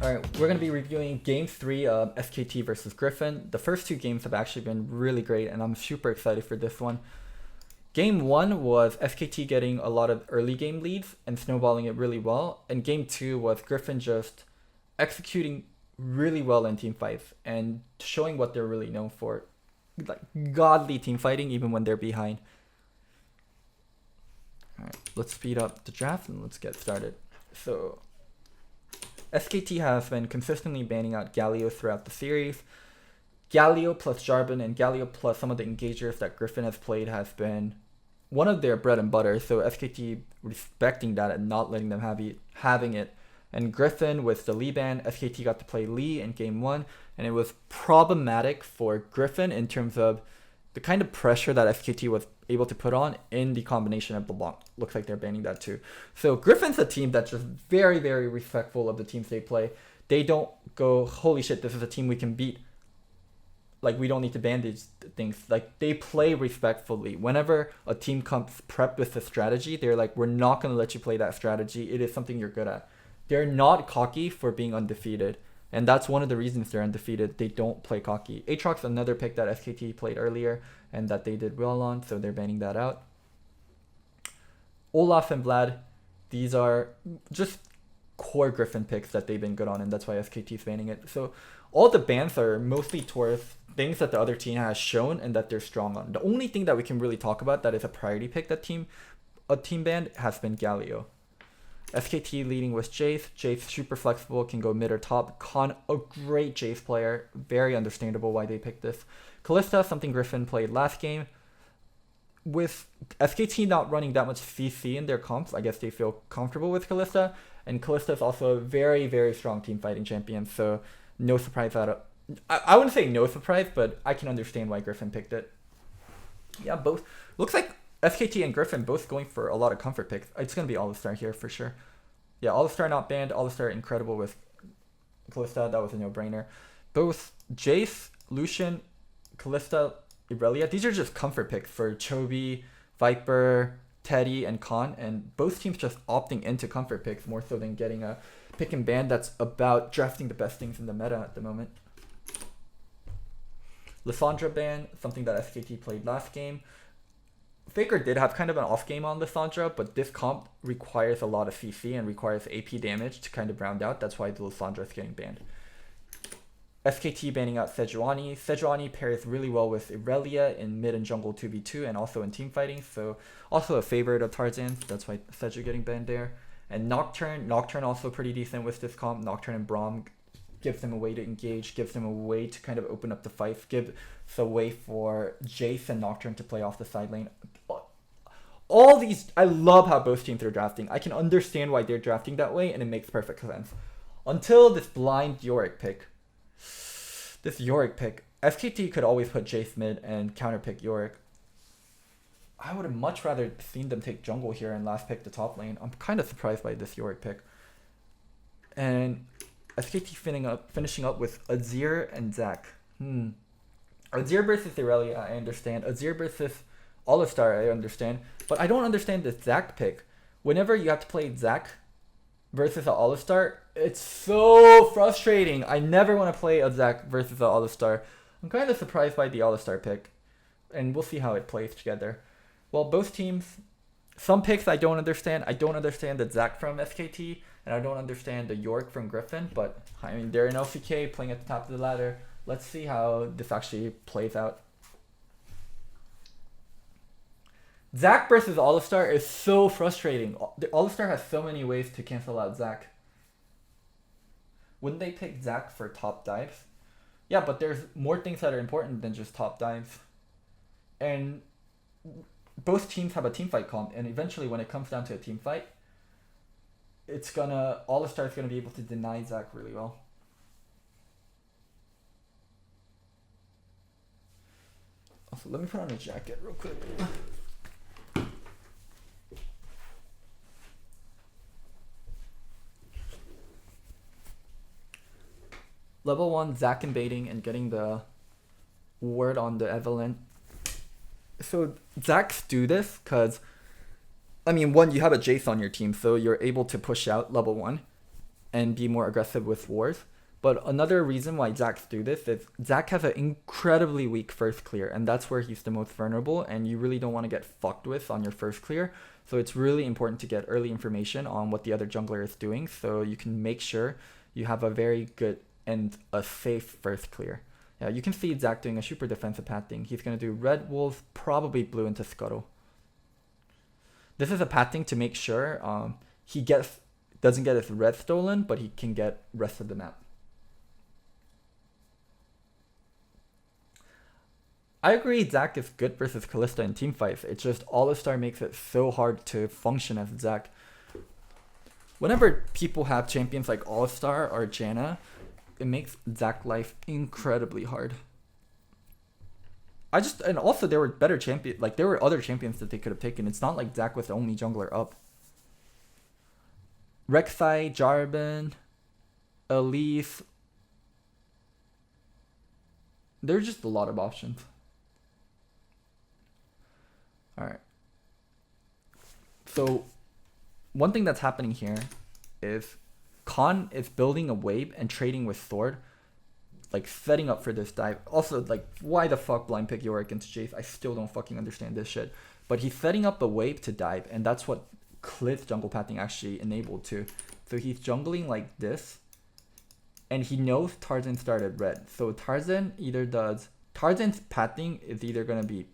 Alright, we're going to be reviewing Game 3 of SKT versus Griffin. The first two games have actually been really great, and I'm super excited for this one. Game 1 was SKT getting a lot of early game leads and snowballing it really well. And Game 2 was Griffin just executing really well in team fights and showing what they're really known for. Like godly team fighting even when they're behind. Alright, let's speed up the draft and let's get started. So SKT has been consistently banning out Galio throughout the series. Galio plus Jarvan and Galio plus some of the engagers that Griffin has played has been one of their bread and butter, so SKT respecting that and not letting them having it. And Griffin with the Lee ban, SKT got to play Lee in game 1, and it was problematic for Griffin in terms of the kind of pressure that SKT was able to put on in the combination of LeBlanc. Looks like they're banning that too. So Griffin's a team that's just very, very respectful of the teams they play. They don't go, holy shit, this is a team we can beat. Like, we don't need to ban these things. Like, they play respectfully. Whenever a team comes prepped with a strategy, they're like, we're not going to let you play that strategy. It is something you're good at. They're not cocky for being undefeated. And that's one of the reasons they're undefeated. They don't play cocky. Aatrox's another pick that SKT played earlier and that they did well on, so they're banning that out. Olaf and Vlad, these are just core Griffin picks that they've been good on, and that's why SKT is banning it. So all the bans are mostly towards things that the other team has shown and that they're strong on. The only thing that we can really talk about that is a priority pick that a team banned has been Galio. SKT leading with Jace. Jace super flexible, can go mid or top. Khan, a great Jace player. Very understandable why they picked this. Kalista, something Griffin played last game. With SKT not running that much CC in their comps, I guess they feel comfortable with Kalista. And Kalista is also a very, very strong team fighting champion, so no surprise out of... I wouldn't say no surprise, but I can understand why Griffin picked it. Yeah, both. Looks like SKT and Griffin both going for a lot of comfort picks. It's going to be All-Star here for sure. Yeah, All-Star not banned. All-Star incredible with Kalista. That was a no-brainer. Both Jace, Lucian, Kalista, Irelia. These are just comfort picks for Chovy, Viper, Teddy, and Khan. And both teams just opting into comfort picks more so than getting a pick and ban that's about drafting the best things in the meta at the moment. Lissandra ban, something that SKT played last game. Faker did have kind of an off game on Lissandra, but this comp requires a lot of CC and requires AP damage to kind of round out. That's why the Lissandra is getting banned. SKT banning out Sejuani. Sejuani pairs really well with Irelia in mid and jungle 2v2 and also in team fighting, so also a favorite of Tarzan. That's why Seju getting banned there. And Nocturne also pretty decent with this comp. Nocturne and Braum gives them a way to engage, gives them a way to kind of open up the fight, gives a way for Jace and Nocturne to play off the side lane. All these, I love how both teams are drafting. I can understand why they're drafting that way, and it makes perfect sense. Until this blind Yorick pick. This Yorick pick. SKT could always put Jace mid and counter pick Yorick. I would have much rather seen them take jungle here and last pick the top lane. I'm kind of surprised by this Yorick pick. And SKT finishing up with Azir and Zac. Azir versus Irelia, I understand. Azir versus All-Star, I understand. But I don't understand the Zac pick. Whenever you have to play Zac versus an All-Star, it's so frustrating. I never want to play a Zac versus an All-Star. I'm kind of surprised by the All-Star pick. And we'll see how it plays together. Well, both teams, some picks I don't understand. I don't understand the Zac from SKT, and I don't understand the York from Griffin, but I mean, they're in LCK playing at the top of the ladder. Let's see how this actually plays out. Zac versus All-Star is so frustrating. The All-Star has so many ways to cancel out Zac. Wouldn't they pick Zac for top dives? Yeah, but there's more things that are important than just top dives. And both teams have a teamfight comp, and eventually when it comes down to a team fight, All-Star is gonna be able to deny Zac really well. Also, let me put on a jacket real quick. Level 1 Zac invading and getting the word on the Evelyn. So Zacs do this because, I mean, one, you have a Jace on your team, so you're able to push out level 1. and be more aggressive with wars. But another reason why Zacks do this is Zack has an incredibly weak first clear, and that's where he's the most vulnerable, and you really don't want to get fucked with on your first clear. So it's really important to get early information on what the other jungler is doing, so you can make sure you have a very good and a safe first clear. Yeah, you can see Zack doing a super defensive path thing. He's going to do red wolves, probably blue into scuttle. This is a path thing to make sure he doesn't get his red stolen, but he can get rest of the map. I agree Zack is good versus Kalista in teamfights. It's just All-Star makes it so hard to function as Zack. Whenever people have champions like All-Star or Janna, it makes Zack life incredibly hard. And also there were better champions, like there were other champions that they could have taken. It's not like Zack was the only jungler up. Rek'Sai, Jarvan, Elise. There's just a lot of options. Alright. So one thing that's happening here is Khan is building a wave and trading with Sword, like setting up for this dive. Also, like, why the fuck blind pick Yorick into Jace? I still don't fucking understand this shit. But he's setting up a wave to dive, and that's what Clit's jungle pathing actually enabled to. So he's jungling like this, and he knows Tarzan started red. So Tarzan's pathing is either gonna be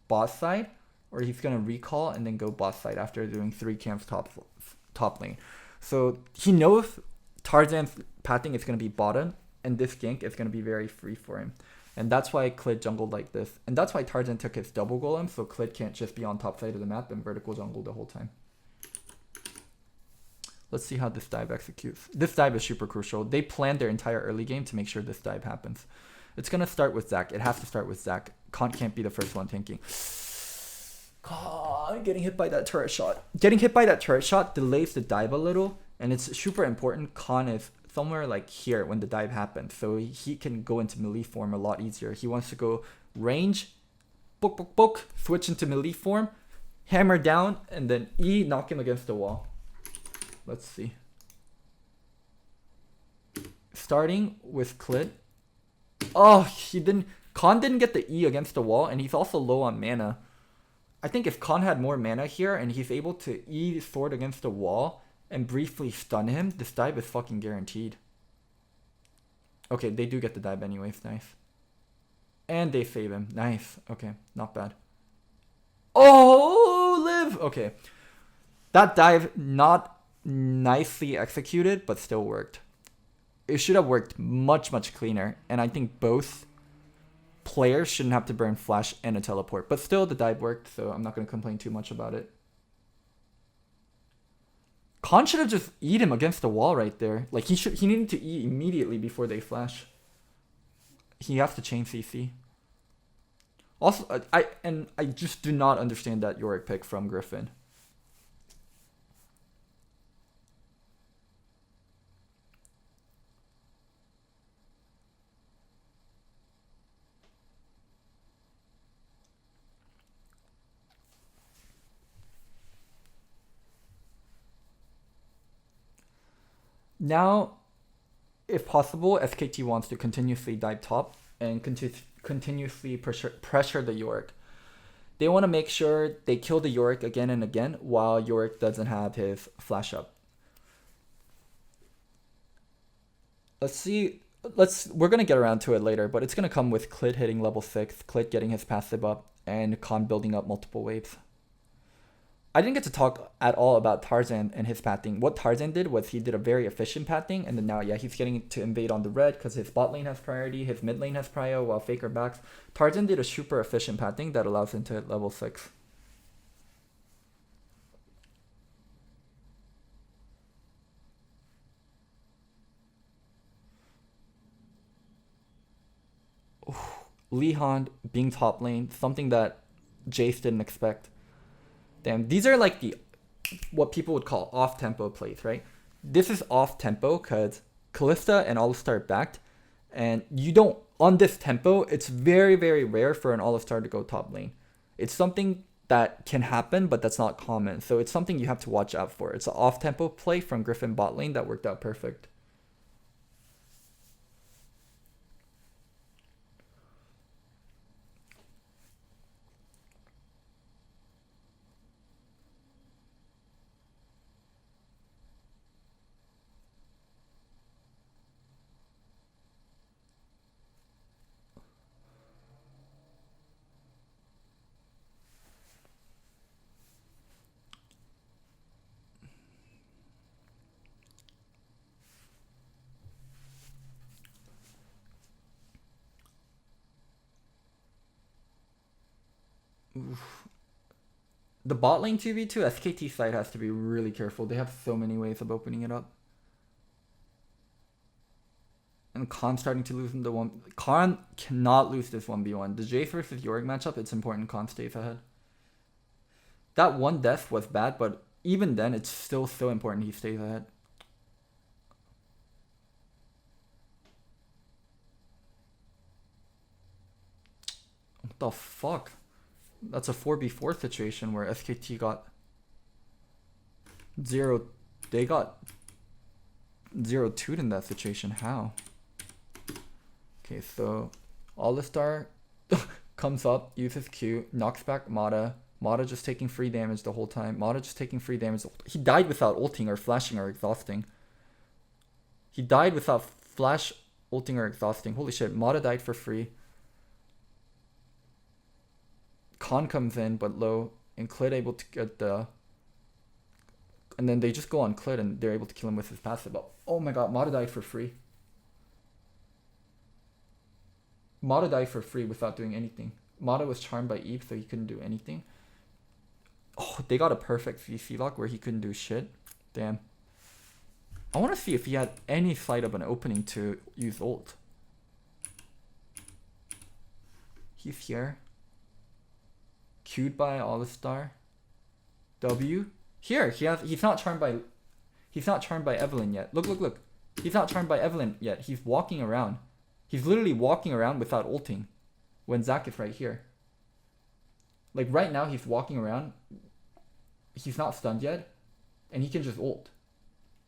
boss side, or he's gonna recall and then go boss side after doing 3 camps top lane. So he knows Tarzan's pathing is gonna be bottom, and this gank is gonna be very free for him. And that's why Clit jungled like this. And that's why Tarzan took his double golem, so Clit can't just be on top side of the map and vertical jungle the whole time. Let's see how this dive executes. This dive is super crucial. They planned their entire early game to make sure this dive happens. It's gonna start with Zack. It has to start with Zack. Kant can't be the first one tanking. God, getting hit by that turret shot. Getting hit by that turret shot delays the dive a little, and it's super important. Khan is somewhere like here when the dive happens, so he can go into melee form a lot easier. He wants to go range, book, switch into melee form, hammer down, and then E, knock him against the wall. Let's see. Starting with Clit. Oh, Khan didn't get the E against the wall, and he's also low on mana. I think if Khan had more mana here and he's able to E sword against the wall and briefly stun him, this dive is fucking guaranteed. Okay, they do get the dive anyways. Nice. And they save him. Nice. Okay, not bad. Oh, live! Okay. That dive, not nicely executed, but still worked. It should have worked much, much cleaner. And I think both players shouldn't have to burn flash and a teleport. But still, the dive worked, so I'm not going to complain too much about it. Khan should have just E'd him against the wall right there. Like, he needed to E immediately before they flash. He has to chain CC. Also, I just do not understand that Yorick pick from Griffin. Now, if possible, SKT wants to continuously dive top and continuously pressure the Yorick. They want to make sure they kill the Yorick again and again while Yorick doesn't have his flash up. Let's see. We're going to get around to it later, but it's going to come with Clit hitting level 6, Clit getting his passive up, and Khan building up multiple waves. I didn't get to talk at all about Tarzan and his pathing. What Tarzan did was he did a very efficient pathing, and then now, yeah, he's getting to invade on the red because his bot lane has priority, his mid lane has prio, while Faker backs. Tarzan did a super efficient pathing that allows him to hit level 6. Leehan being top lane, something that Jace didn't expect. Damn, these are like what people would call off-tempo plays, right? This is off-tempo because Kalista and All-Star backed, and you don't, on this tempo, it's very, very rare for an All-Star to go top lane. It's something that can happen, but that's not common. So it's something you have to watch out for. It's an off-tempo play from Griffin bot lane that worked out perfect. The bot lane 2v2 SKT side has to be really careful. They have so many ways of opening it up. And Khan's starting to lose in the one. Khan cannot lose this 1v1. The Jace versus Yorick matchup, it's important Khan stays ahead. That one death was bad, but even then, it's still so important he stays ahead. What the fuck? That's a 4v4 situation where SKT got 0. They got 0-2'd in that situation. How? Okay, so Alistar comes up, uses Q, knocks back Mata. Mata just taking free damage the whole time. Mata just taking free damage. He died without ulting or flashing or exhausting. He died without flash, ulting or exhausting. Holy shit, Mata died for free. Khan comes in but low, and Clit able to get the... And then they just go on Clit and they're able to kill him with his passive. Oh my god, Mata died for free. Mata died for free without doing anything. Mata was charmed by Eve, so he couldn't do anything. Oh, they got a perfect CC lock where he couldn't do shit. Damn. I want to see if he had any sight of an opening to use ult. He's here. Queued by Alistar. W. Here, he's not charmed by Evelyn yet. Look. He's not charmed by Evelyn yet. He's walking around. He's literally walking around without ulting. When Zac is right here. Like right now he's walking around. He's not stunned yet. And he can just ult.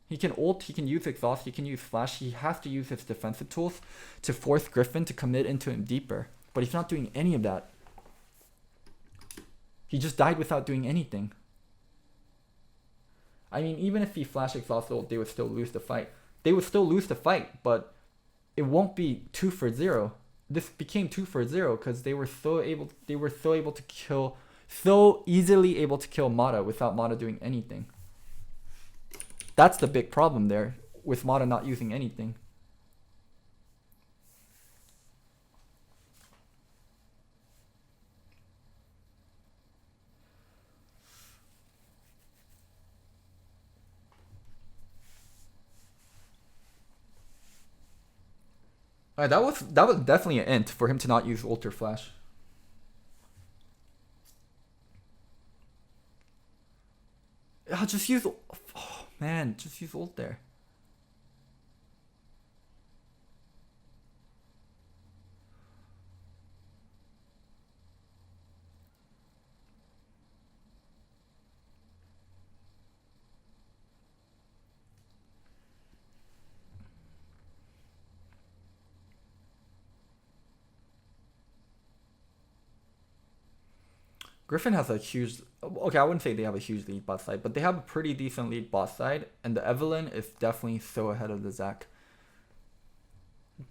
He can ult, he can use exhaust, he can use flash. He has to use his defensive tools to force Griffin to commit into him deeper. But he's not doing any of that. He just died without doing anything. I mean, even if he flash exhaust ult, they would still lose the fight. They would still lose the fight, but it won't be 2-0. This became 2-0 because they were so easily able to kill Mata without Mata doing anything. That's the big problem there, with Mata not using anything. Alright, that was definitely an int for him to not use ult or flash. Just use... Oh, man, just use ult there. Griffin has a huge... Okay, I wouldn't say they have a huge lead bot side, but they have a pretty decent lead bot side, and the Evelyn is definitely so ahead of the Zac.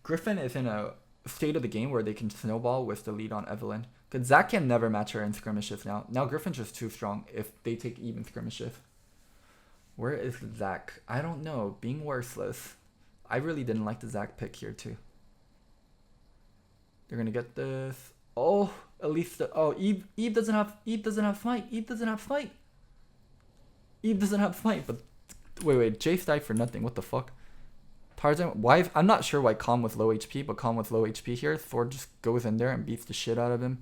Griffin is in a state of the game where they can snowball with the lead on Evelyn. Because Zac can never match her in skirmishes now. Now Griffin's just too strong if they take even skirmishes. Where is Zac? I don't know. Being worthless. I really didn't like the Zac pick here too. They're gonna get this. Oh, at least Eve doesn't have smite. Eve doesn't have smite. But wait, Jace died for nothing. What the fuck? Tarzan, why? I'm not sure why Khan was low HP, but Khan was low HP here. Thor just goes in there and beats the shit out of him.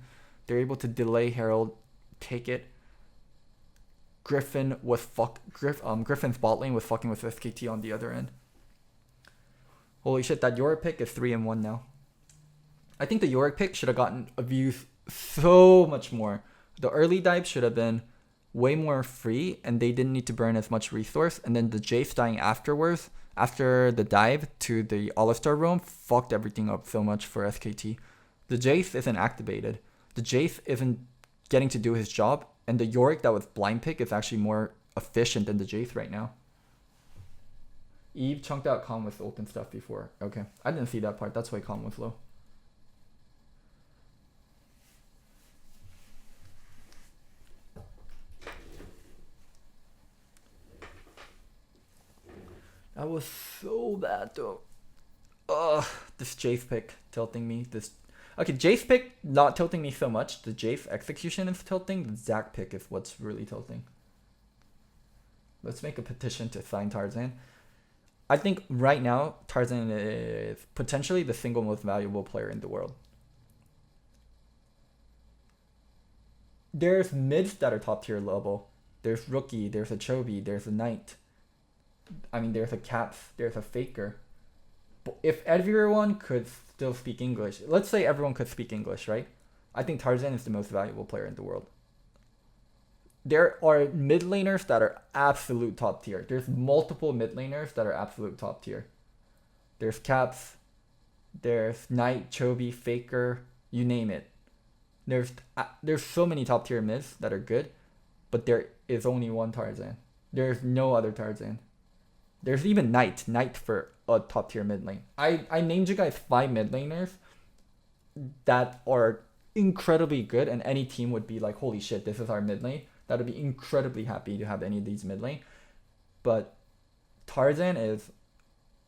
They're able to delay Herald, take it. Griffin was Griffin's bot lane was fucking with SKT on the other end. Holy shit, that Yorick pick is 3-1 now. I think the Yorick pick should have gotten abused so much more The early dive should have been way more free, and they didn't need to burn as much resource. And then the Jace dying afterwards, after the dive to the All-Star room, fucked everything up so much for SKT. The Jace isn't activated. The Jace isn't getting to do his job, and the Yorick that was blind pick is actually more efficient than the Jace right now. Eve chunked out Calm with ult and stuff before. Okay, I didn't see that part. That's why Calm was low. That was so bad though. Ugh, this Jace pick tilting me. Okay, Jace pick not tilting me so much. The Jace execution is tilting. The Zac pick is what's really tilting. Let's make a petition to sign Tarzan. I think right now Tarzan is potentially the single most valuable player in the world. There's mids that are top tier level. There's Rookie, there's a Chovy, there's a Knight. I mean, there's a Caps, there's a Faker. But if everyone could still speak English, let's say everyone could speak English, right? I think Tarzan is the most valuable player in the world. There are mid laners that are absolute top tier. There's multiple mid laners that are absolute top tier. There's Caps, there's Knight, Chovy, Faker, you name it. There's so many top tier mids that are good, but there is only one Tarzan. There's no other Tarzan. There's even Knight for a top tier mid lane. I named you guys 5 mid laners that are incredibly good, and any team would be like, holy shit, this is our mid lane. That would be incredibly happy to have any of these mid lane. But Tarzan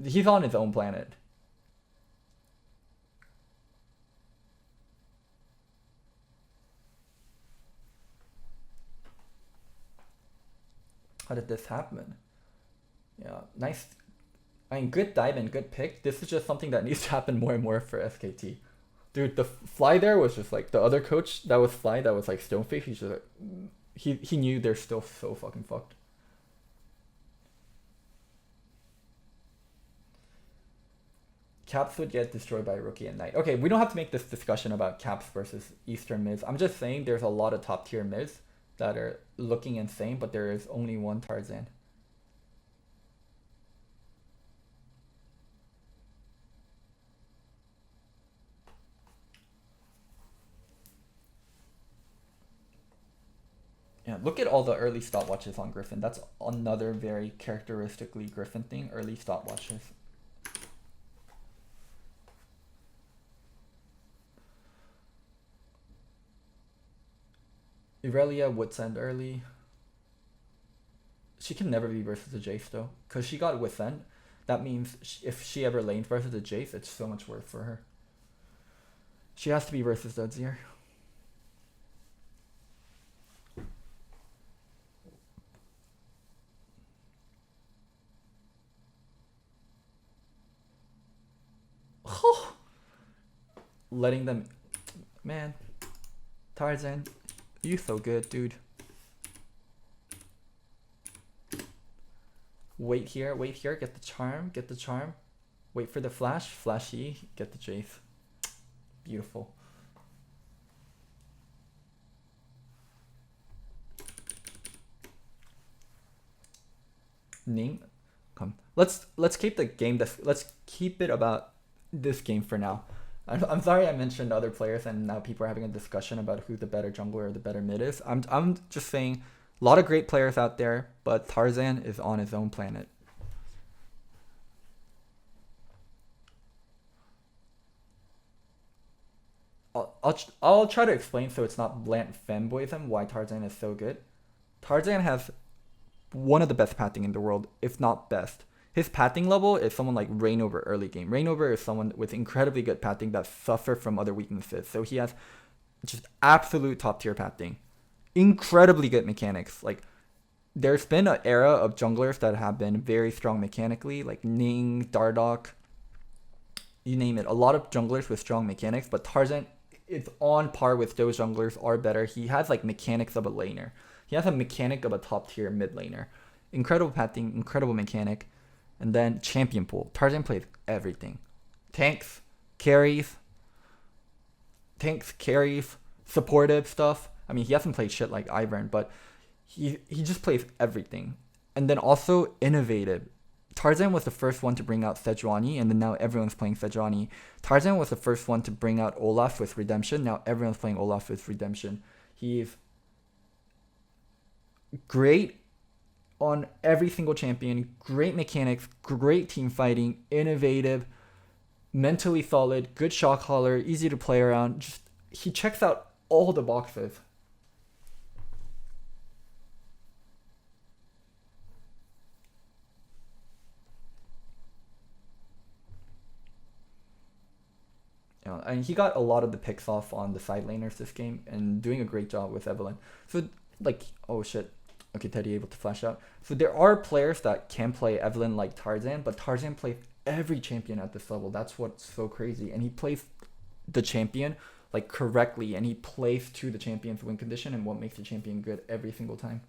he's on his own planet. How did this happen? Yeah, nice. I mean, good dive and good pick. This is just something that needs to happen more and more for SKT. Dude, the fly there was just like the other coach that was fly that was like Stoneface. He's just like, he knew they're still so fucking fucked. Caps would get destroyed by Rookie and Knight. Okay, we don't have to make this discussion about Caps versus Eastern mids. I'm just saying there's a lot of top tier mids that are looking insane, but there is only one Tarzan. Yeah, look at all the early stopwatches on Griffin. That's another very characteristically Griffin thing, early stopwatches. Irelia would send early. She can never be versus the Jace though, because she got Withend. That means if she ever lanes versus the Jace, it's so much worse for her. She has to be versus Dudzier. Letting them, man, Tarzan, you so good, dude. Wait here, get the charm, wait for the flash, flashy, get the Jace. Beautiful. Name, come. Let's keep the game. Let's keep it about this game for now. I'm sorry I mentioned other players and now people are having a discussion about who the better jungler or the better mid is. I'm just saying a lot of great players out there, but Tarzan is on his own planet. I'll try to explain so it's not bland fanboyism why Tarzan is so good. Tarzan has one of the best pathing in the world, if not best. His pathing level is someone like Reignover early game. Reignover is someone with incredibly good pathing that suffer from other weaknesses. So he has just absolute top tier pathing. Incredibly good mechanics. Like, there's been an era of junglers that have been very strong mechanically, like Ning, Dardoch, you name it. A lot of junglers with strong mechanics, but Tarzan is on par with those junglers or better. He has like mechanics of a laner. He has a mechanic of a top tier mid laner. Incredible pathing, incredible mechanic. And then champion pool. Tarzan plays everything. Tanks, carries, supportive stuff, I mean, he hasn't played shit like Ivern, but he just plays everything. And then also innovative. Tarzan was the first one to bring out Sejuani, and then now everyone's playing Sejuani. Tarzan was the first one to bring out Olaf with Redemption. Now everyone's playing Olaf with Redemption. He's great on every single champion. Great mechanics, great team fighting, innovative, mentally solid, good shot caller, easy to play around. Just he checks out all the boxes. And he got a lot of the picks off on the side laners this game and doing a great job with Evelynn. So, like, oh shit. Okay, Teddy able to flash out. So there are players that can play Evelynn like Tarzan, but Tarzan plays every champion at this level. That's what's so crazy. And he plays the champion like correctly, and he plays to the champion's win condition and what makes the champion good every single time.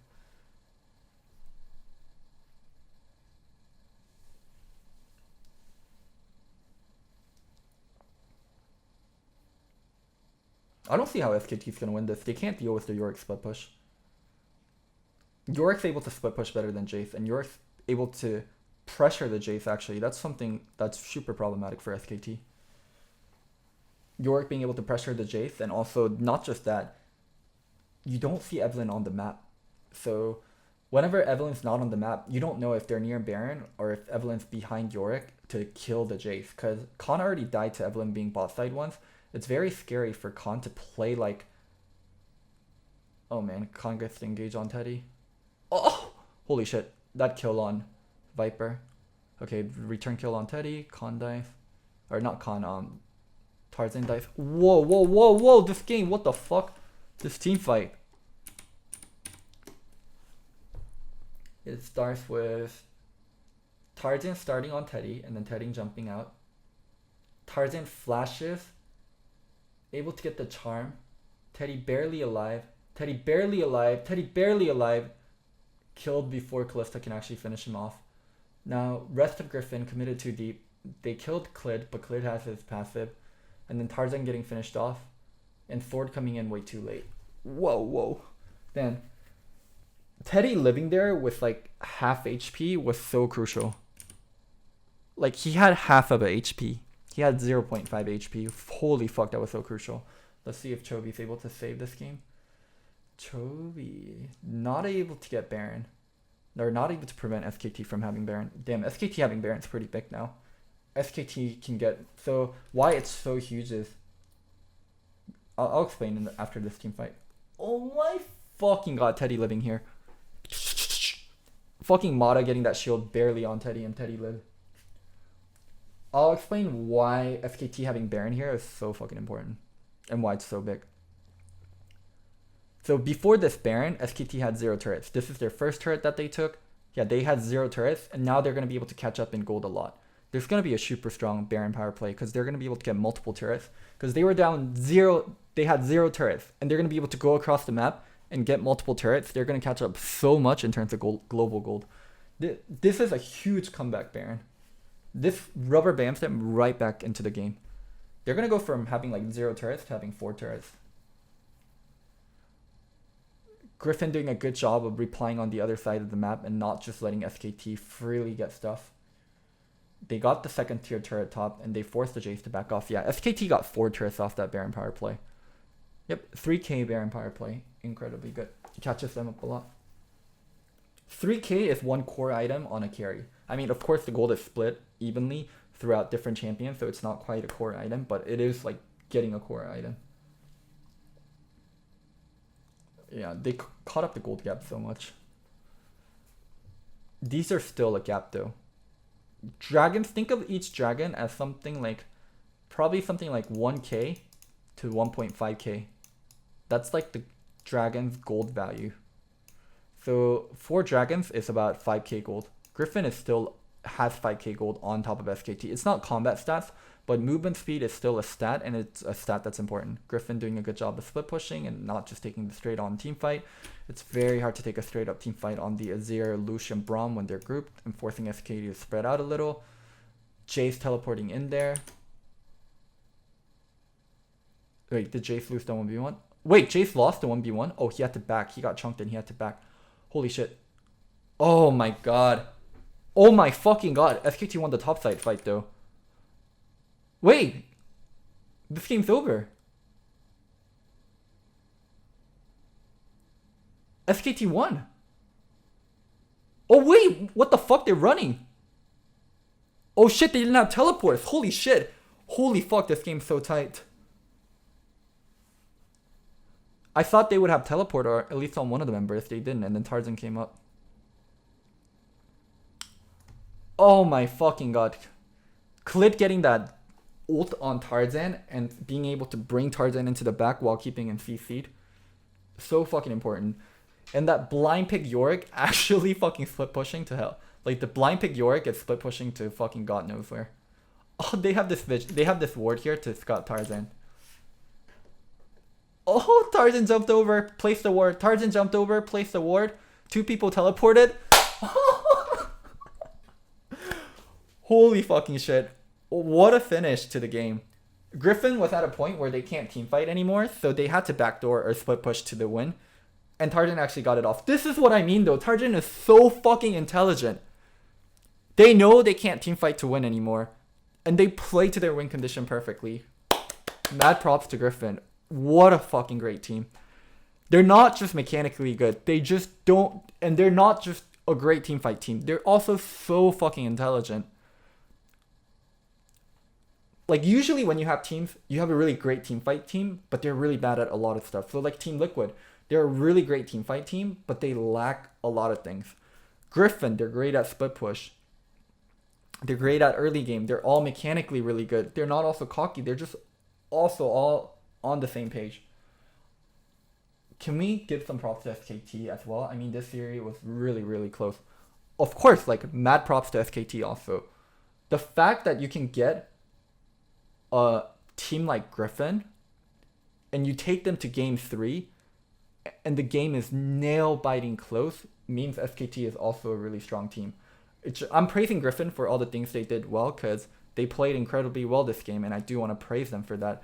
I don't see how SKT's gonna win this. They can't deal with the Yorick split push. Yorick's able to split push better than Jace, and Yorick's able to pressure the Jace actually. That's something that's super problematic for SKT. Yorick being able to pressure the Jace, and also not just that, you don't see Evelynn on the map. So whenever Evelynn's not on the map, you don't know if they're near Baron or if Evelynn's behind Yorick to kill the Jace. Because Khan already died to Evelynn being bot side once. It's very scary for Khan to play like... Oh man, Khan gets to engage on Teddy. Oh! Holy shit. That kill on Viper. Okay, return kill on Teddy. Khan dies. Or not Khan, Tarzan dies. Whoa, whoa, whoa, whoa! This game, what the fuck? This team fight. It starts with Tarzan starting on Teddy and then Teddy jumping out. Tarzan flashes, able to get the charm. Teddy barely alive. Teddy barely alive. Teddy barely alive. Killed before Kalista can actually finish him off. Now, rest of Griffin committed too deep. They killed Clid, but Clid has his passive. And then Tarzan getting finished off. And Sword coming in way too late. Whoa, whoa. Then, Teddy living there with like half HP was so crucial. Like, he had half of a HP. He had 0.5 HP. Holy fuck, that was so crucial. Let's see if Chovy's able to save this game. Chovy. Not able to get Baron. They're not able to prevent SKT from having Baron. Damn, SKT having Baron's pretty big now. SKT can get... So, why it's so huge is... I'll explain after this team fight. Oh my fucking god, Teddy living here. Fucking Mata getting that shield barely on Teddy and Teddy lived. I'll explain why SKT having Baron here is so fucking important. And why it's so big. So before this Baron, SKT had 0 turrets. This is their first turret that they took. Yeah, they had 0 turrets, and now they're going to be able to catch up in gold a lot. There's going to be a super strong Baron power play because they're going to be able to get multiple turrets. Because they were down 0, they had 0 turrets, and they're going to be able to go across the map and get multiple turrets. They're going to catch up so much in terms of global gold. This is a huge comeback Baron. This rubber bands them right back into the game. They're going to go from having like 0 turrets to having 4 turrets. Griffin doing a good job of replying on the other side of the map and not just letting SKT freely get stuff. They got the second tier turret top and they forced the Jace to back off. Yeah, SKT got 4 turrets off that Baron power play. Yep, 3k Baron power play. Incredibly good. It catches them up a lot. 3k is 1 core item on a carry. I mean, of course the gold is split evenly throughout different champions, so it's not quite a core item, but it is like getting a core item. Yeah, they caught up the gold gap so much. These are still a gap though. Dragons, think of each dragon as something like, probably something like 1k to 1.5k. That's like the dragon's gold value. So 4 dragons is about 5k gold. Griffin is still has 5k gold on top of SKT. It's not combat stats, but movement speed is still a stat, and it's a stat that's important. Griffin doing a good job of split pushing and not just taking the straight on team fight. It's very hard to take a straight up team fight on the Azir, Lucian, Braum when they're grouped and forcing SKT to spread out a little. Jace teleporting in there. Wait, did Jace lose the 1v1? Wait, Jace lost the 1v1? Oh, he had to back. He got chunked and he had to back. Holy shit. Oh my god. Oh my fucking god. SKT won the top side fight though. Wait. This game's over. SKT won. Oh wait, what the fuck? They're running. Oh shit, they didn't have teleports. Holy shit. Holy fuck, this game's so tight. I thought they would have teleport, or at least on one of the members. They didn't, and then Tarzan came up. Oh my fucking god. Klit getting that ult on Tarzan and being able to bring Tarzan into the back while keeping him CC'd. So fucking important. And that blind pick Yorick actually fucking split pushing to hell. Like the blind pick Yorick is split pushing to fucking god knows where. Oh, they have this ward here to Scott Tarzan. Oh, Tarzan jumped over, placed the ward. Tarzan jumped over, placed the ward. 2 people teleported. Holy fucking shit. What a finish to the game. Griffin was at a point where they can't teamfight anymore, so they had to backdoor or split push to the win. And Tarzan actually got it off. This is what I mean though. Tarzan is so fucking intelligent. They know they can't teamfight to win anymore. And they play to their win condition perfectly. Mad props to Griffin. What a fucking great team. They're not just mechanically good. They just don't... And they're not just a great teamfight team. They're also so fucking intelligent. Like, usually when you have teams, you have a really great teamfight team, but they're really bad at a lot of stuff. So, like Team Liquid, they're a really great teamfight team, but they lack a lot of things. Griffin, they're great at split push. They're great at early game. They're all mechanically really good. They're not also cocky. They're just also all on the same page. Can we give some props to SKT as well? I mean, this series was really, really close. Of course, like, mad props to SKT also. The fact that you can get a team like Griffin and you take them to game 3 and the game is nail-biting close means SKT is also a really strong team. I'm praising Griffin for all the things they did well because they played incredibly well this game, and I do want to praise them for that.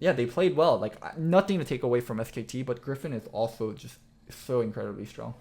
Yeah, they played well. Like, nothing to take away from SKT, but Griffin is also just so incredibly strong.